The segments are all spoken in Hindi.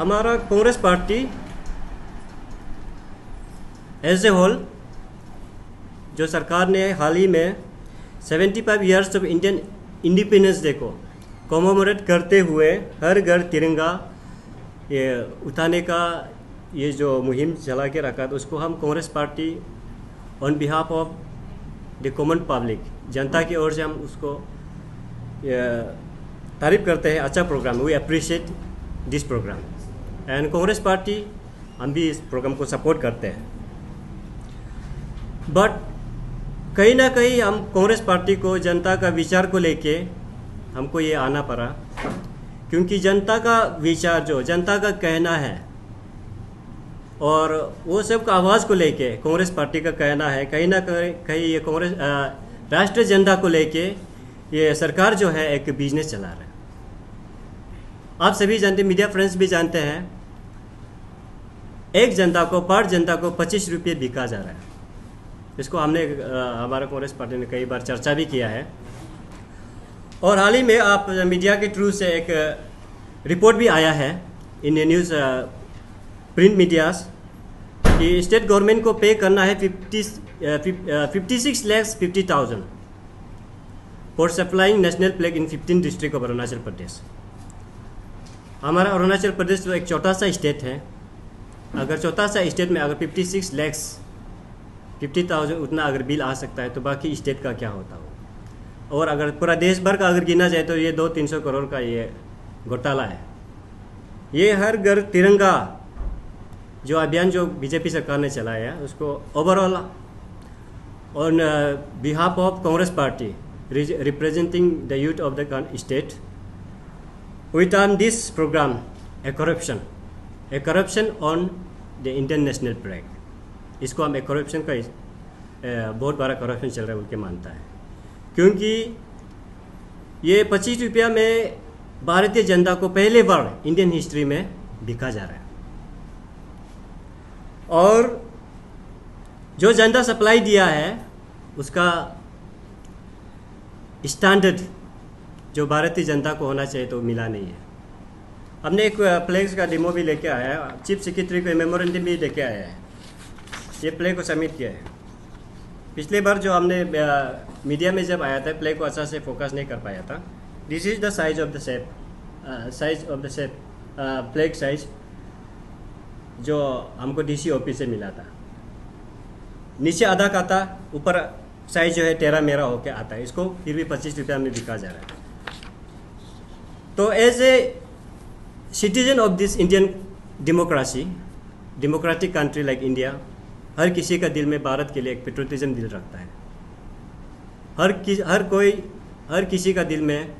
हमारा Congress party as a whole, जो सरकार ने हाल ही में 75 years of Indian independence day को कॉमेमोरेट करते हुए हर घर तिरंगा ये उठाने का ये जो मुहिम चला के रखा, तो उसको हम Congress party on behalf of the common public, जनता की ओर से हम उसको तारीफ करते हैं। अच्छा programme, we appreciate this programme and Congress party हम भी इस प्रोग्राम को सपोर्ट करते हैं। बट कहीं ना कहीं हम कांग्रेस पार्टी को जनता का विचार को लेके हमको ये आना पड़ा, क्योंकि जनता का विचार, जो जनता का कहना है और वो सब का आवाज़ को लेके कांग्रेस पार्टी का कहना है, कहीं ना कहीं ये कांग्रेस राष्ट्रीय जनता को लेके ये सरकार जो है एक बिजनेस चला रहा है। आप सभी जानते, मीडिया फ्रेंड्स भी जानते हैं, एक जनता को, पर जनता को 25 रुपये बिका जा रहा है। इसको हमने हमारा कांग्रेस पार्टी ने कई बार चर्चा भी किया है। और हाल ही में आप मीडिया के थ्रू से एक रिपोर्ट भी आया है इन न्यूज़ प्रिंट मीडियाज कि स्टेट गवर्नमेंट को पे करना है 56,50,000 for supplying national flag in 15 district of Arunachal Pradesh. हमारा अरुणाचल प्रदेश जो एक छोटा सा स्टेट है, अगर छोटा सा स्टेट में अगर 56,50,000 उतना अगर बिल आ सकता है तो बाकी स्टेट का क्या होता हो। और अगर पूरा देश भर का अगर गिना जाए तो ये 200-300 करोड़ का ये घोटाला है। ये हर घर तिरंगा जो अभियान जो बीजेपी सरकार ने चलाया है, उसको overall on behalf of Congress party representing the youth of the state, we term this programme a corruption on the Indian national flag. इसको हम एक करप्शन का बहुत बड़ा करप्शन चल रहा है उनके मानता है, क्योंकि ये 25 रुपया में भारतीय जनता को पहले बार इंडियन हिस्ट्री में बिका जा रहा है। और जो जनता सप्लाई दिया है उसका स्टैंडर्ड जो भारतीय जनता को होना चाहिए तो मिला नहीं है। हमने एक फ्लैग्स का डेमो भी लेके आया है, चीफ सेक्रेटरी को मेमोरेंडम भी लेके आया है, ये फ्लैग को सबमिट किया है। पिछले बार जो हमने मीडिया में जब आया था, फ्लैग को अच्छा से फोकस नहीं कर पाया था। This is the size of the shape, flag size जो हमको डीसी ऑफिस से मिला था। नीचे आधा का था, ऊपर साइज जो है टेरा मेरा होके आता है। इसको फिर भी 25 रुपया में बिका जा रहा है। तो as a citizen of this Indian democratic country like India, हर किसी का दिल में भारत के लिए एक पेट्रोटिज्म दिल रखता है। हर किसी का दिल में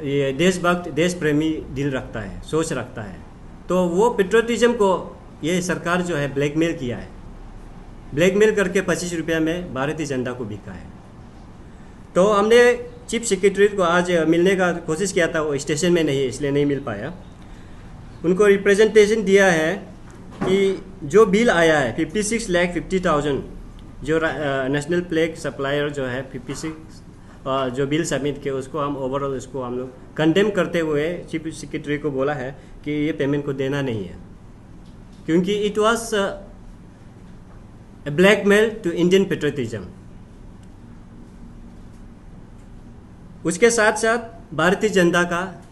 ये देशभक्त, देश प्रेमी दिल रखता है, सोच रखता है। तो वो पेट्रोटिज्म को ये सरकार जो है ब्लैकमेल किया है, ब्लैकमेल करके 25 रुपया में भारतीय जनता को बिका है। तो हमने चीफ सेक्रेटरी को आज मिलने का कोशिश किया था, वो स्टेशन में नहीं है इसलिए नहीं मिल पाया। उनको रिप्रेजेंटेशन दिया है कि जो बिल आया है 56,50,000 जो नेशनल फ्लैग सप्लायर जो है 56 जो बिल सबमिट किए, उसको हम ओवरऑल उसको हम लोग कंडेम करते हुए चीफ सेक्रेटरी को बोला है कि ये पेमेंट को देना नहीं है, क्योंकि it was blackmail to Indian patriotism. उसके साथ साथ भारतीय जनता का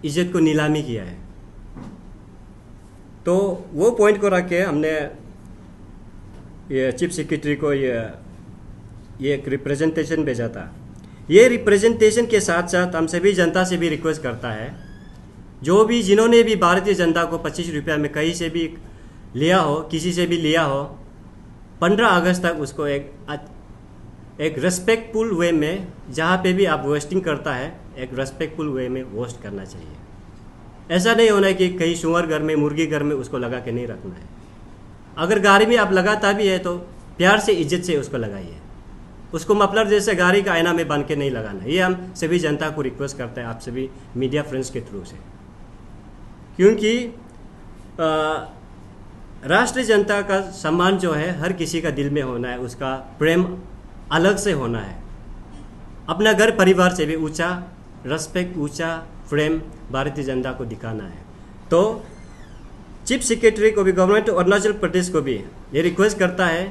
इज्जत को नीलामी किया है। तो वो पॉइंट को रख के हमने ये चीफ सेक्रेटरी को ये एक रिप्रेजेंटेशन भेजा था। ये रिप्रेजेंटेशन के साथ साथ हम सभी जनता से भी रिक्वेस्ट करता है, जो भी जिन्होंने भी भारतीय जनता को 25 रुपया में कहीं से भी लिया हो, किसी से भी लिया हो, 15 अगस्त तक उसको एक रेस्पेक्टफुल वे में, जहाँ पे भी आप वेस्टिंग करता है, एक रेस्पेक्टफुल वे में वेस्ट करना चाहिए। ऐसा नहीं होना है कि कहीं सुअर घर में, मुर्गी घर में उसको लगा के नहीं रखना है। अगर गाड़ी में आप लगाता भी है तो प्यार से, इज्जत से उसको लगाइए। उसको मफलर जैसे गाड़ी का आईना में बन के नहीं लगाना। ये हम सभी जनता को रिक्वेस्ट करते हैं, आप सभी मीडिया फ्रेंड्स के थ्रू से, क्योंकि राष्ट्रीय जनता का सम्मान जो है हर किसी का दिल में होना है, उसका प्रेम अलग से होना है। अपना घर परिवार से भी ऊंचा रेस्पेक्ट, ऊंचा प्रेम भारतीय जनता को दिखाना है। तो चीफ सेक्रेटरी को भी, गवर्नमेंट अरुणाचल प्रदेश को भी ये रिक्वेस्ट करता है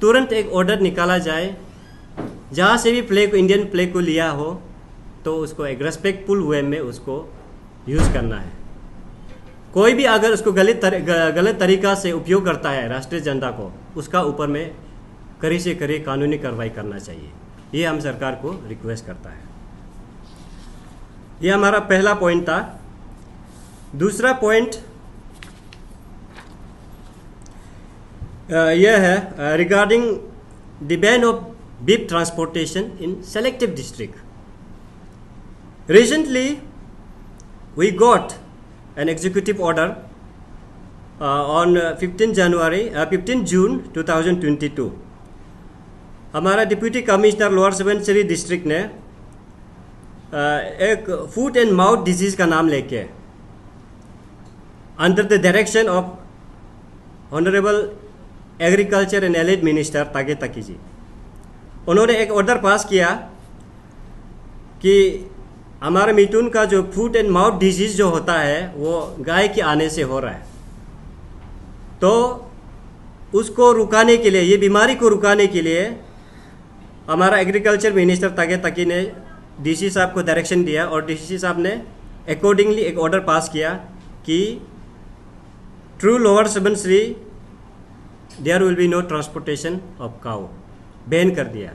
तुरंत एक ऑर्डर निकाला जाए, जहाँ से भी फ्लैग, इंडियन फ्लैग को लिया हो तो उसको एक रेस्पेक्टफुल वे में उसको यूज़ करना है। कोई भी अगर उसको गलत तरीका से उपयोग करता है राष्ट्रीय झंडा को, उसका ऊपर में कड़ी से कड़ी कानूनी कार्रवाई करना चाहिए। ये हम सरकार को रिक्वेस्ट करता है। ये हमारा पहला पॉइंट था। दूसरा पॉइंट यह है regarding the ban of beef transportation in selective district. Recently, we got an executive order on 15 June 2022. हमारा deputy commissioner lower Subansiri district ने एक फूट एंड माउथ डिजीज का नाम लेके under the direction of honourable agriculture and allied minister Tage Taki ji, उन्होंने एक ऑर्डर पास किया कि हमारे मिथुन का जो फूट एंड माउथ डिजीज़ जो होता है वो गाय के आने से हो रहा है, तो उसको रुकाने के लिए, ये बीमारी को रुकाने के लिए हमारा एग्रीकल्चर मिनिस्टर तागे ताकी ने डीसी साहब को डायरेक्शन दिया और डीसी साहब ने अकॉर्डिंगली एक ऑर्डर पास किया कि through lower Subansiri there will be no transportation of cow, ban कर दिया।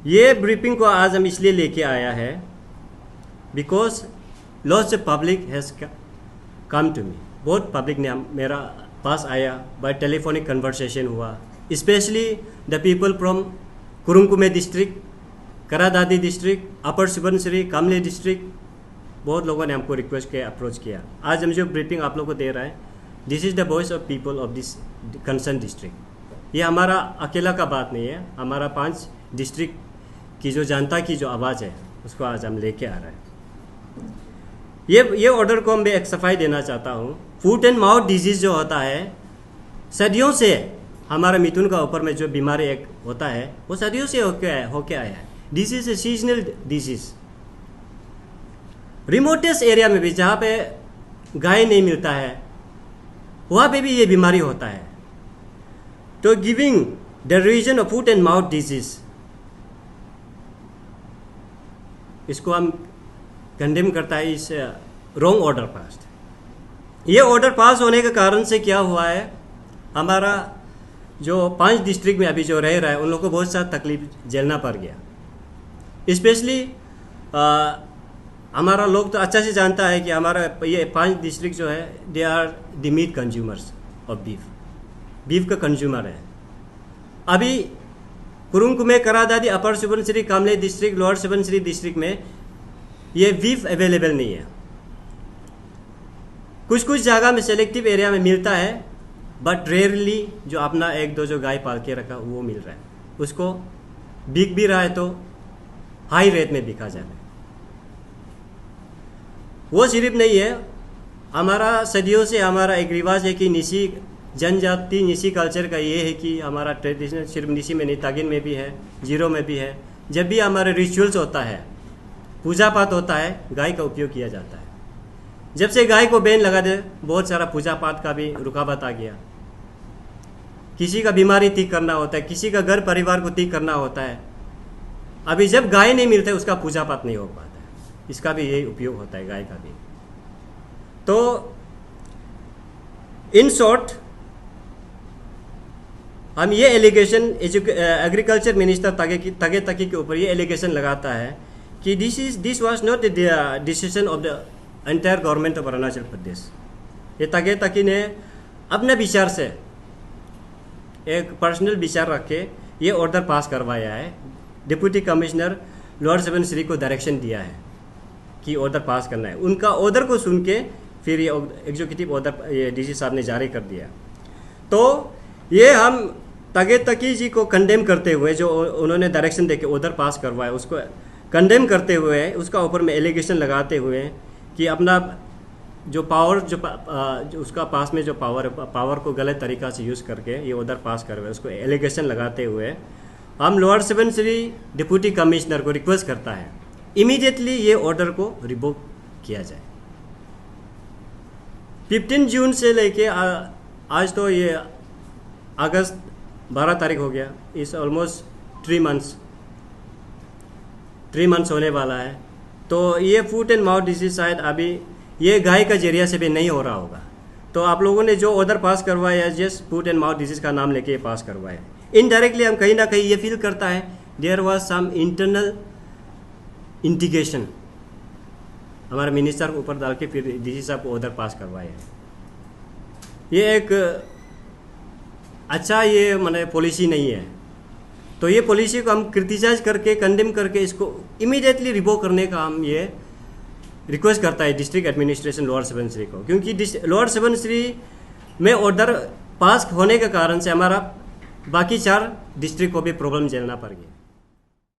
ये ब्रीफिंग को आज हम इसलिए लेके आया है because lots of public has come to me, बहुत पब्लिक ने मेरा पास आया, बाय टेलीफोनिक कन्वर्सेशन हुआ, specially the people from Kurung Kumey district, Kra Daadi district, upper Subansiri, Kamle district, बहुत लोगों ने हमको रिक्वेस्ट किया, अप्रोच किया। आज हम जो ब्रीफिंग आप लोगों को दे रहा है, this is the voice of people of this concern district. ये हमारा अकेला का बात नहीं है, हमारा 5 डिस्ट्रिक्ट की जो जनता की जो आवाज़ है उसको आज हम लेके आ रहे हैं। ये ऑर्डर को मैं एक सफाई देना चाहता हूँ। फूट एंड माउथ डिजीज़ जो होता है, सदियों से हमारे मिथुन का ऊपर में जो बीमारी एक होता है वो सदियों से होके आया है। This is a seasonal disease. Remotest area में भी जहाँ पे गाय नहीं मिलता है वहाँ पे भी ये बीमारी होता है। तो giving the reason of foot and mouth disease, इसको हम कंडेम करता है, इस रॉन्ग ऑर्डर पास। ये ऑर्डर पास होने के कारण से क्या हुआ है, हमारा जो 5 डिस्ट्रिक्ट में अभी जो रह रहा है उन लोगों को बहुत सा तकलीफ झेलना पड़ गया। स्पेशली हमारा लोग तो अच्छा से जानता है कि हमारा ये 5 डिस्ट्रिक्ट जो है they are the meat consumers of beef का कंज्यूमर है। अभी Kurungkumey, Kradaadi, upper Subansiri, Kamle district, lower Subansiri district में ये बीफ अवेलेबल नहीं है। कुछ जगह में सेलेक्टिव एरिया में मिलता है, बट रेयरली जो अपना 1-2 जो गाय पाल के रखा वो मिल रहा है, उसको बिक भी रहा है तो हाई रेट में बिका जा रहा है। वो सिर्फ नहीं है, हमारा सदियों से हमारा एक रिवाज है कि निसी जनजाति, निसी कल्चर का ये है कि हमारा ट्रेडिशनल सिर्फ निसी में नहीं, तागिन में भी है, जीरो में भी है, जब भी हमारे रिचुअल्स होता है, पूजा पाठ होता है, गाय का उपयोग किया जाता है। जब से गाय को बैन लगा दे, बहुत सारा पूजा पाठ का भी रुकावट आ गया। किसी का बीमारी ठीक करना होता है, किसी का घर परिवार को ठीक करना होता है, अभी जब गाय नहीं मिलता है उसका पूजा पाठ नहीं हो पाता है। इसका भी यही उपयोग होता है, गाय का भी। तो इन शॉर्ट हम ये एलिगेशन एग्रीकल्चर मिनिस्टर तागे ताकी के ऊपर ये एलिगेशन लगाता है कि this was not the decision of the entire government of Arunachal Pradesh. ये तागे ताकी ने अपने विचार से, एक पर्सनल विचार रख के ये ऑर्डर पास करवाया है। डिप्यूटी कमिश्नर लोअर सुबनसिरी को डायरेक्शन दिया है कि ऑर्डर पास करना है। उनका ऑर्डर को सुन के फिर ये एग्जीक्यूटिव ऑर्डर ये डीसी साहब ने जारी कर दिया। तो ये हम तागे ताकी जी को कंडेम करते हुए, जो उन्होंने डायरेक्शन देके ऑर्डर पास करवाया उसको कंडेम करते हुए, उसका ऊपर में एलिगेशन लगाते हुए कि अपना जो पावर जो उसका पास में जो पावर को गलत तरीक़ा से यूज़ करके ये ऑर्डर पास करवाए, उसको एलिगेशन लगाते हुए हम लोअर सुबनसिरी डिप्यूटी कमिश्नर को रिक्वेस्ट करता है इमीडिएटली ये ऑर्डर को रिवोक किया जाए। 15 जून से लेके आज तो ये अगस्त 12 तारीख हो गया, इस ऑलमोस्ट 3 मंथ्स होने वाला है। तो ये फुट एंड माउथ डिजीज शायद अभी ये गाय का जरिया से भी नहीं हो रहा होगा। तो आप लोगों ने जो ऑर्डर पास करवाया just foot and mouth disease का नाम लेके पास करवाया, इनडायरेक्टली हम कहीं ना कहीं ये फील करता है there was some internal indication, हमारे मिनिस्टर को ऊपर डाल के फिर डीसी साहब को ऑर्डर पास करवाए। ये एक अच्छा ये माने पॉलिसी नहीं है। तो ये पॉलिसी को हम क्रिटिसाइज करके कंडेम करके इसको इमीडिएटली रिवोक करने का हम ये रिक्वेस्ट करता है डिस्ट्रिक्ट एडमिनिस्ट्रेशन लोअर सुबनसिरी को, क्योंकि लोअर सुबनसिरी में ऑर्डर पास होने के कारण से हमारा बाकी 4 डिस्ट्रिक्ट को भी प्रॉब्लम झेलना पड़ गया।